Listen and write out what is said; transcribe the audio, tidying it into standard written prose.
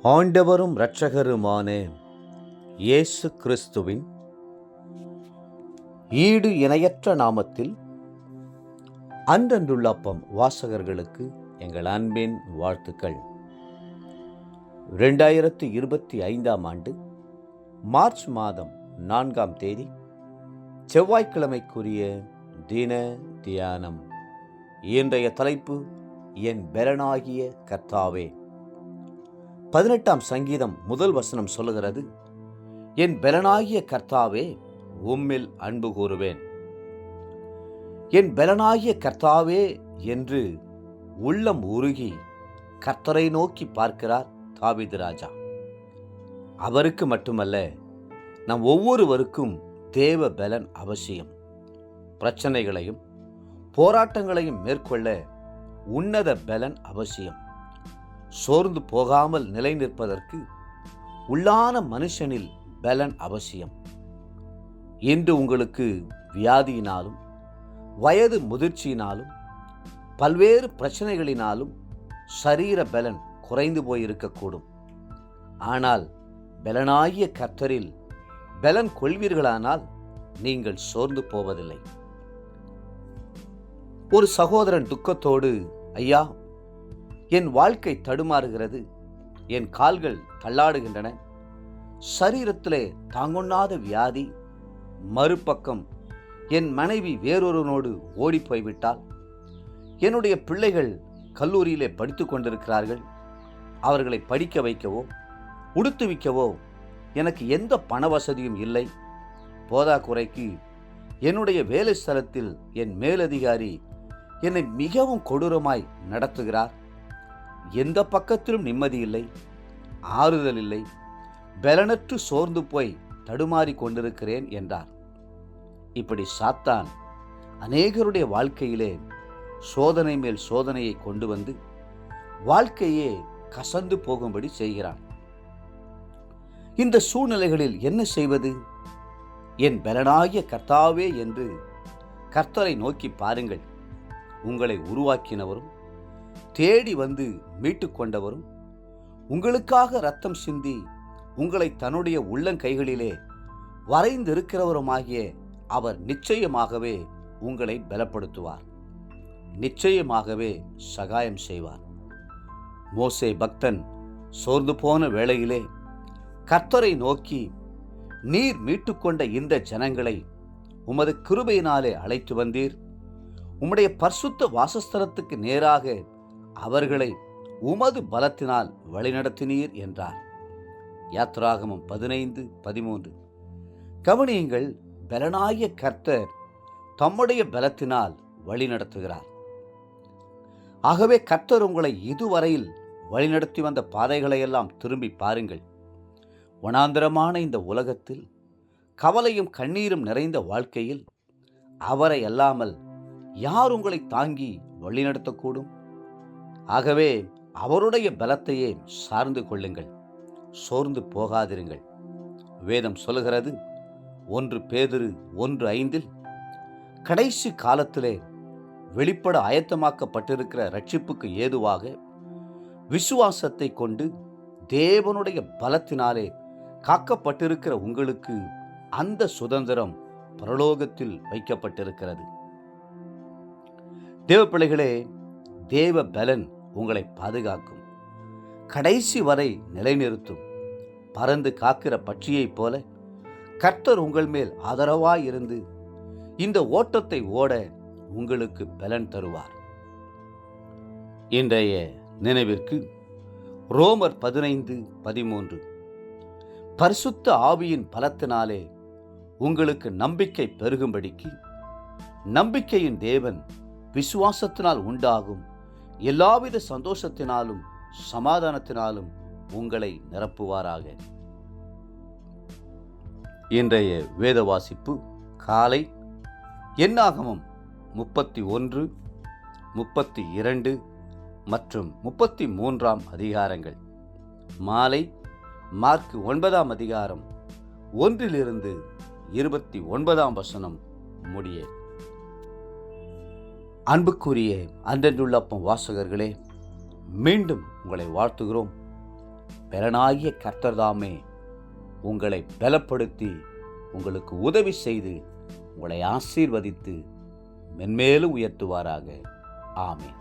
ஆண்டவரும் இரட்சகருமான இயேசு கிறிஸ்துவின் ஈடு இணையற்ற நாமத்தில் அன்றன்றுள்ள அப்பம் வாசகர்களுக்கு எங்கள் அன்பின் வாழ்த்துக்கள். 2025 ஆண்டு மார்ச் மாதம் 4ஆம் தேதி செவ்வாய்க்கிழமைக்குரிய தின தியானம். இன்றைய தலைப்பு, என் பெலனாகிய கர்த்தாவே. 18ஆம் சங்கீதம் முதல் வசனம் சொல்லுகிறது, என் பெலனாகிய கர்த்தாவே, உம்மில் அன்பு கூறுவேன். என் பெலனாகிய கர்த்தாவே என்று உள்ளம் உருகி கர்த்தரை நோக்கி பார்க்கிறார் தாவீது ராஜா. அவருக்கு மட்டுமல்ல, நம் ஒவ்வொருவருக்கும் தேவ பெலன் அவசியம். பிரச்சனைகளையும் போராட்டங்களையும் மேற்கொள்ள உன்னத பெலன் அவசியம். சோர்ந்து போகாமல் நிலை நிற்பதற்கு உள்ளான மனுஷனில் பெலன் அவசியம். இன்று உங்களுக்கு வியாதியினாலும் வயது முதிர்ச்சியினாலும் பல்வேறு பிரச்சனைகளினாலும் சரீர பெலன் குறைந்து போயிருக்கக்கூடும். ஆனால் பெலனாகிய கர்த்தரில் பெலன் கொள்வீர்களானால் நீங்கள் சோர்ந்து போவதில்லை. ஒரு சகோதரன் துக்கத்தோடு, ஐயா, என் வாழ்க்கை தடுமாறுகிறது, என் கால்கள் தள்ளாடுகின்றன, சரீரத்திலே தாங்கொண்ணாத வியாதி, மறுபக்கம் என் மனைவி வேறொருவனோடு ஓடி போய்விட்டால், என்னுடைய பிள்ளைகள் கல்லூரியிலே படித்து கொண்டிருக்கிறார்கள், அவர்களை படிக்க வைக்கவோ உடுத்துவிக்கவோ எனக்கு எந்த பண வசதியும் இல்லை, போதாக்குறைக்கு என்னுடைய வேலை ஸ்தலத்தில் என் மேலதிகாரி என்னை மிகவும் கொடூரமாய் நடத்துகிறார், எந்த பக்கத்திலும் நிம்மதி இல்லை, ஆறுதல் இல்லை, பெலனற்று சோர்ந்து போய் தடுமாறி கொண்டிருக்கிறேன் என்றார். இப்படி சாத்தான் அநேகருடைய வாழ்க்கையிலே சோதனை மேல் சோதனையை கொண்டு வந்து வாழ்க்கையே கசந்து போகும்படி செய்கிறான். இந்த சூழ்நிலைகளில் என்ன செய்வது? என் பெலனாகிய கர்த்தாவே என்று கர்த்தரை நோக்கி பாருங்கள். உங்களை உருவாக்கினவரும் தேடி வந்து மீட்டு கொண்டவரும் உங்களுக்காக இரத்தம் சிந்தி உங்களை தன்னுடைய உள்ளங்கைகளிலே வரைந்திருக்கிறவருமாகிய அவர் நிச்சயமாகவே உங்களை பலப்படுத்துவார், நிச்சயமாகவே சகாயம் செய்வார். மோசே பக்தன் சோர்ந்து போன வேளையிலே கர்த்தரை நோக்கி, நீர் மீட்டுக்கொண்ட இந்த ஜனங்களை உமது கிருபையினாலே அழைத்து வந்தீர், உம்முடைய பரிசுத்த வாசஸ்தலத்துக்கு நேராக அவர்களை உமது பலத்தினால் வழிநடத்தினீர் என்றார். யாத்ராகமம் 15:13. கவனியுங்கள், பெலனாகிய கர்த்தர் தம்முடைய பலத்தினால் வழிநடத்துகிறார். ஆகவே கர்த்தர் உங்களை இதுவரையில் வழிநடத்தி வந்த பாதைகளையெல்லாம் திரும்பி பாருங்கள். வனாந்தரமான இந்த உலகத்தில் கவலையும் கண்ணீரும் நிறைந்த வாழ்க்கையில் அவரை அல்லாமல் யார் உங்களை தாங்கி வழிநடத்தக்கூடும்? ஆகவே அவருடைய பலத்தையே சார்ந்து கொள்ளுங்கள், சோர்ந்து போகாதிருங்கள். வேதம் சொல்லுகிறது, 1 பேதுரு 1:5, கடைசி காலத்திலே வெளிப்பட ஆயத்தமாக்கப்பட்டிருக்கிற ரட்சிப்புக்கு ஏதுவாக விசுவாசத்தை கொண்டு தேவனுடைய பலத்தினாலே காக்கப்பட்டிருக்கிற உங்களுக்கு அந்த சுதந்திரம் பரலோகத்தில் வைக்கப்பட்டிருக்கிறது. தேவ பிள்ளைகளே, தேவ பலன் உங்களை பாதுகாக்கும், கடைசி வரை நிலைநிறுத்தும். பறந்து காக்கிற பட்சியைப் போல கர்த்தர் உங்கள் மேல் ஆதரவாய் இருந்து இந்த ஓட்டத்தை ஓட உங்களுக்கு பலன் தருவார். இன்றைய நினைவிற்கு ரோமர் 15:13, பரிசுத்த ஆவியின் பலத்தினாலே உங்களுக்கு நம்பிக்கை பெருகும்படிக்கு நம்பிக்கையின் தேவன் விசுவாசத்தினால் உண்டாகும் எல்லாவித சந்தோஷத்தினாலும் சமாதானத்தினாலும் உங்களை நிரப்புவாராக. இன்றைய வேத வாசிப்பு காலை என்னாகமம் 31, 32 மற்றும் 33ஆம் அதிகாரங்கள். மாலை மார்க் 9ஆம் அதிகாரம் 1 - 29ஆம் வசனம் முடிய. அன்புக்குரிய அன்றன்றுள்ள அப்பம் வாசகர்களே, மீண்டும் உங்களை வாழ்த்துகிறோம். பெலனாகிய கர்த்தர்தாமே உங்களை பலப்படுத்தி உங்களுக்கு உதவி செய்து உங்களை ஆசீர்வதித்து மென்மேலும் உயர்த்துவாராக. ஆமென்.